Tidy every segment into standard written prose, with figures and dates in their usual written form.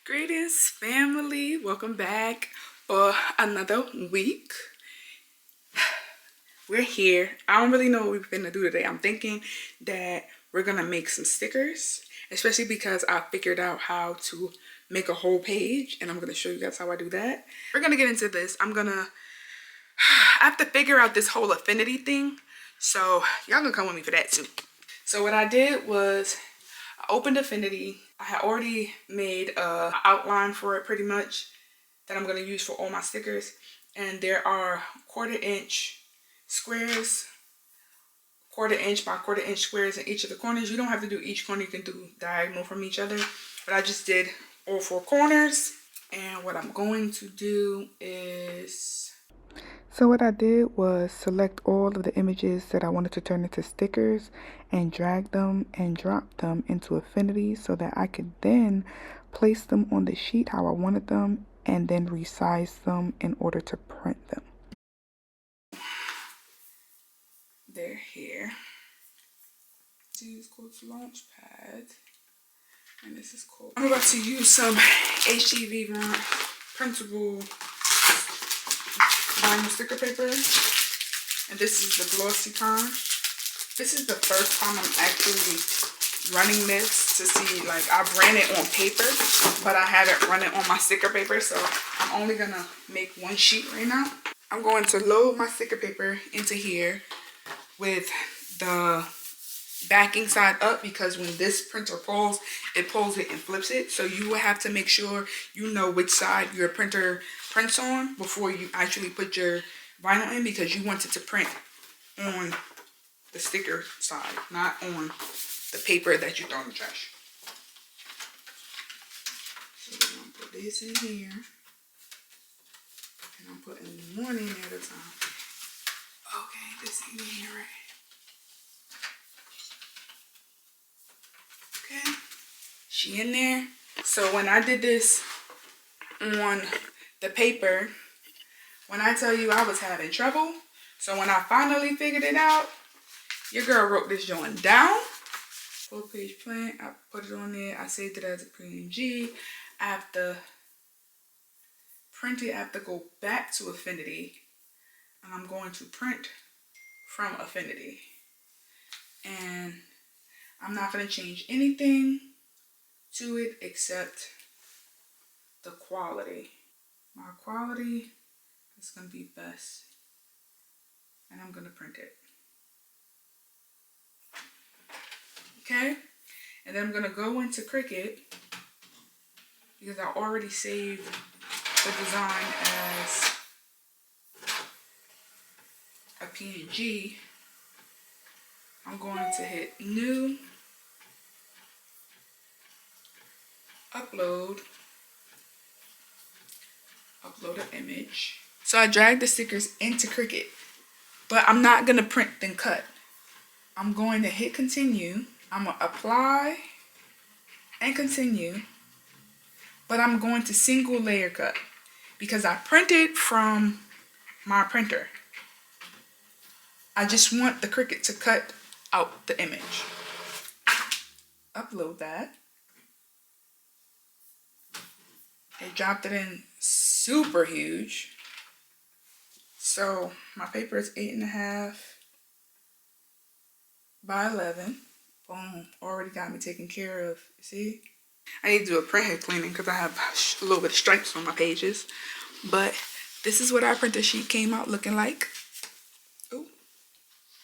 Greetings, family. Welcome back for another week. We're here. I don't really know what we're gonna do today. I'm thinking that we're gonna make some stickers, especially because I figured out how to make a whole page, and I'm gonna show you guys how I do that. We're gonna get into this. I have to figure out this whole affinity thing, so y'all gonna come with me for that too. So what I did was I opened Affinity. I had already made an outline for it pretty much that I'm going to use for all my stickers. And there are 1/4 inch squares, 1/4 inch by 1/4 inch squares in each of the corners. You don't have to do each corner. You can do diagonal from each other. But I just did all 4 corners. And what I'm going to do is... So what I did was select all of the images that I wanted to turn into stickers and drag them and drop them into Affinity so that I could then place them on the sheet how I wanted them and then resize them in order to print them. They're here. This is called Launchpad, and this is cool. I'm about to use some HTV printable vinyl sticker paper, and this is the glossy kind. This is the first time I'm actually running this to see, like, I've ran it on paper, but I haven't run it on my sticker paper, so I'm only gonna make one sheet right now. I'm going to load my sticker paper into here with the backing side up, because when this printer pulls, it pulls it and flips it. So you will have to make sure you know which side your printer prints on before you actually put your vinyl in, because you want it to print on the sticker side, not on the paper that you throw in the trash. So we're gonna put this in here, and I'm putting one in at a time. Okay, this ain't in here right. Okay, she in there. So when I did this on the paper, when I tell you I was having trouble, so when I finally figured it out, your girl wrote this joint down. Full page plan, I put it on there. I saved it as a PNG. I have to print it. I have to go back to Affinity, and I'm going to print from Affinity. And I'm not going to change anything to it except the quality. My quality is going to be best, and I'm going to print it. Okay, and then I'm going to go into Cricut, because I already saved the design as a PNG. I'm going to hit New, Upload an image. So I dragged the stickers into Cricut, but I'm not going to print then cut. I'm going to hit Continue. I'm going to apply and continue, but I'm going to single layer cut because I printed from my printer. I just want the Cricut to cut out the image. Upload that. They dropped it in super huge. So my paper is 8.5 by 11. Boom, already got me taken care of. See? I need to do a print head cleaning because I have a little bit of stripes on my pages. But this is what our printer sheet came out looking like. Oh,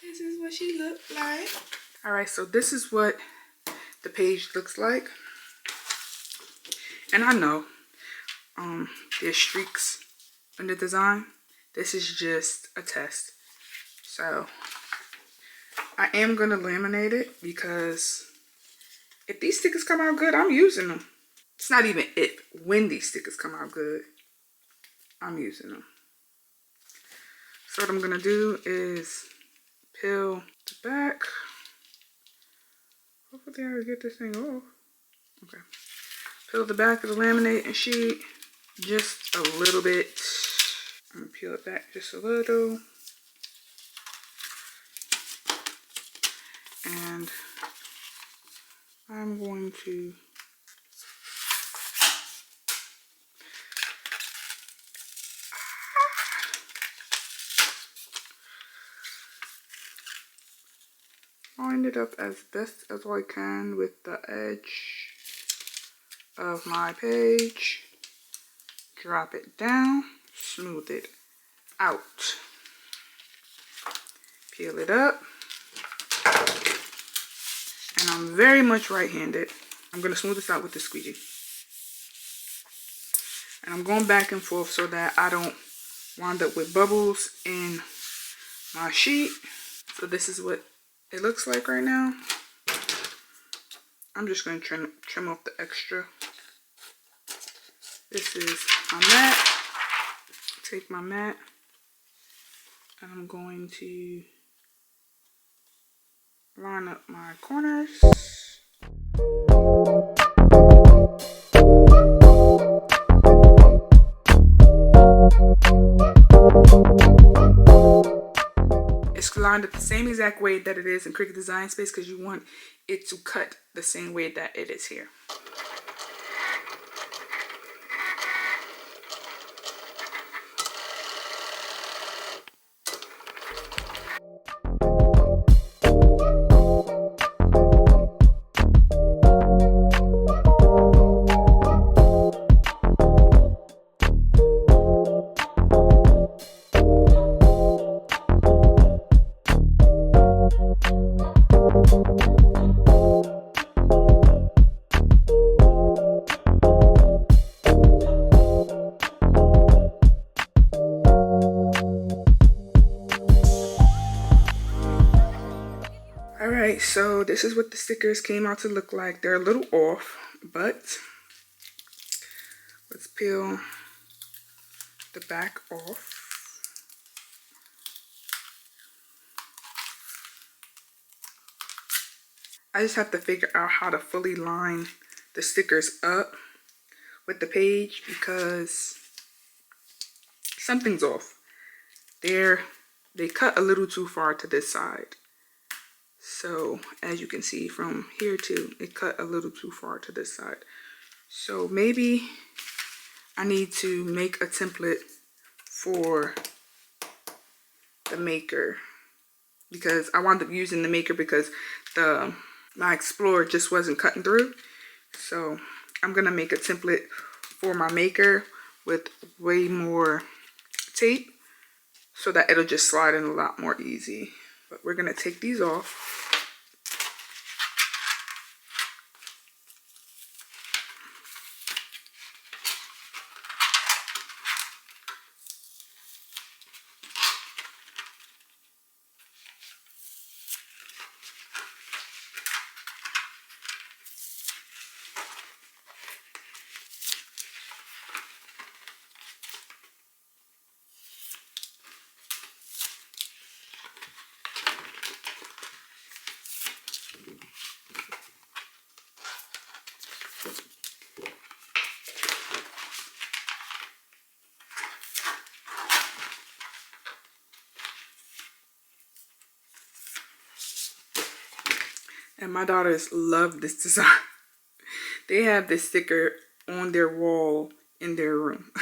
this is what she looked like. All right, so this is what the page looks like. And I know there's streaks in the design. This is just a test. So I am gonna laminate it, because if these stickers come out good, I'm using them. It's not even if, when these stickers come out good, I'm using them. So what I'm gonna do is peel the back. Hopefully I can get this thing off. Okay. Peel the back of the laminating sheet just a little bit. I'm gonna peel it back just a little. And I'm going to line it up as best as I can with the edge of my page. Drop it down, smooth it out. Peel it up. And I'm very much right-handed. I'm going to smooth this out with the squeegee. And I'm going back and forth so that I don't wind up with bubbles in my sheet. So this is what it looks like right now. I'm just going to trim off the extra. This is my mat. Take my mat and I'm going to line up my corners. It's lined up the same exact way that it is in Cricut Design Space because you want it to cut the same way that it is here. Alright, so this is what the stickers came out to look like. They're a little off, but let's peel the back off. I just have to figure out how to fully line the stickers up with the page because something's off. They cut a little too far to this side. So as you can see from here too, it cut a little too far to this side. So maybe I need to make a template for the maker because I wound up using the maker because my Explorer just wasn't cutting through. So I'm gonna make a template for my maker with way more tape so that it'll just slide in a lot more easy. But we're gonna take these off. And my daughters love this design. They have this sticker on their wall in their room.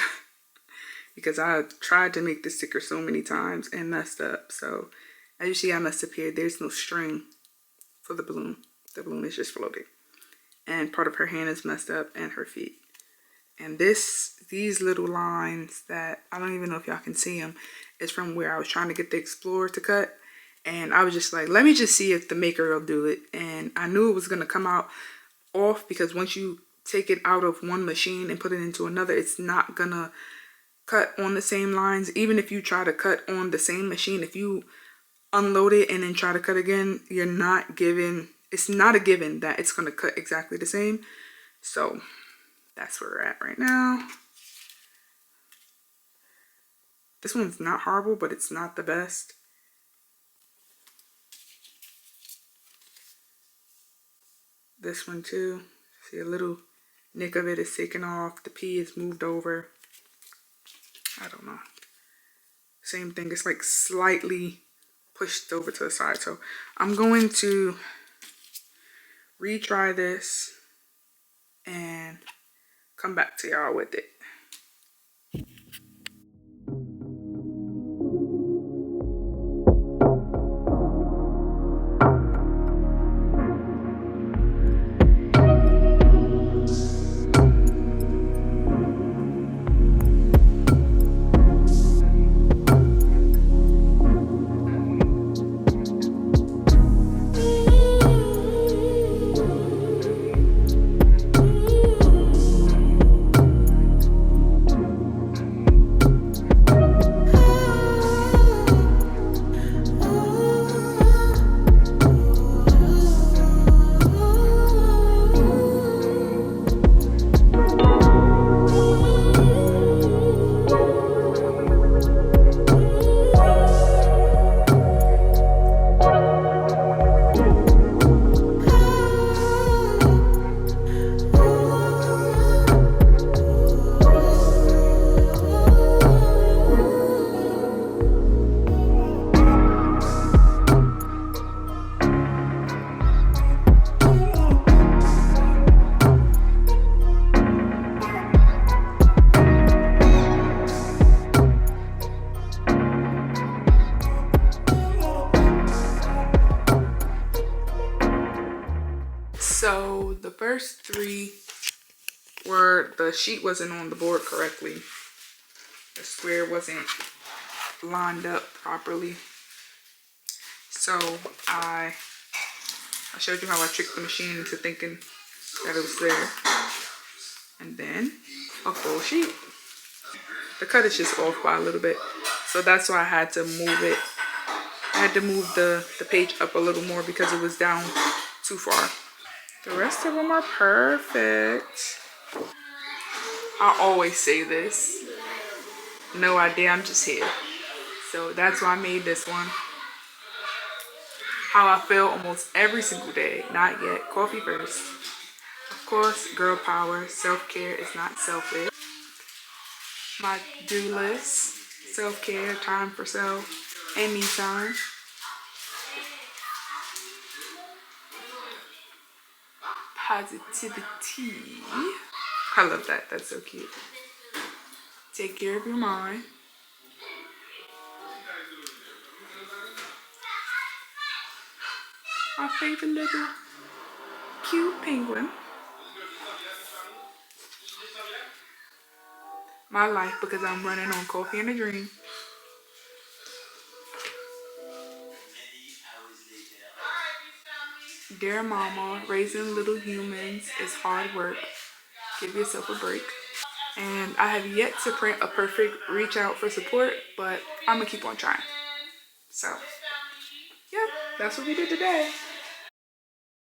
Because I tried to make this sticker so many times and messed up. So as you see, I messed up here. There's no string for the balloon. The balloon is just floating. And part of her hand is messed up and her feet. And these little lines that I don't even know if y'all can see them is from where I was trying to get the Explorer to cut. And I was just like, let me just see if the maker will do it. And I knew it was going to come out off because once you take it out of one machine and put it into another, it's not going to cut on the same lines. Even if you try to cut on the same machine, if you unload it and then try to cut again, it's not a given that it's going to cut exactly the same. So that's where we're at right now. This one's not horrible, but it's not the best. This one too. See, a little nick of it is taken off. The P is moved over. I don't know. Same thing. It's like slightly pushed over to the side. So I'm going to retry this and come back to y'all with it. the sheet wasn't on the board correctly. The square wasn't lined up properly. So I showed you how I tricked the machine into thinking that it was there. And then a full sheet. The cut is just off by a little bit. So that's why I had to move it. I had to move the page up a little more because it was down too far. The rest of them are perfect. I always say this. No idea, I'm just here. So that's why I made this one. How I feel almost every single day. Not yet. Coffee first. Of course, girl power. Self-care is not selfish. My do list. Self-care, time for self, and me time. Positivity. I love that. That's so cute. Take care of your mind. My favorite little cute penguin. My life, because I'm running on coffee and a dream. Dear mama, raising little humans is hard work. Give yourself a break. And I have yet to print a perfect reach out for support, but I'm gonna keep on trying. So, yep, that's what we did today.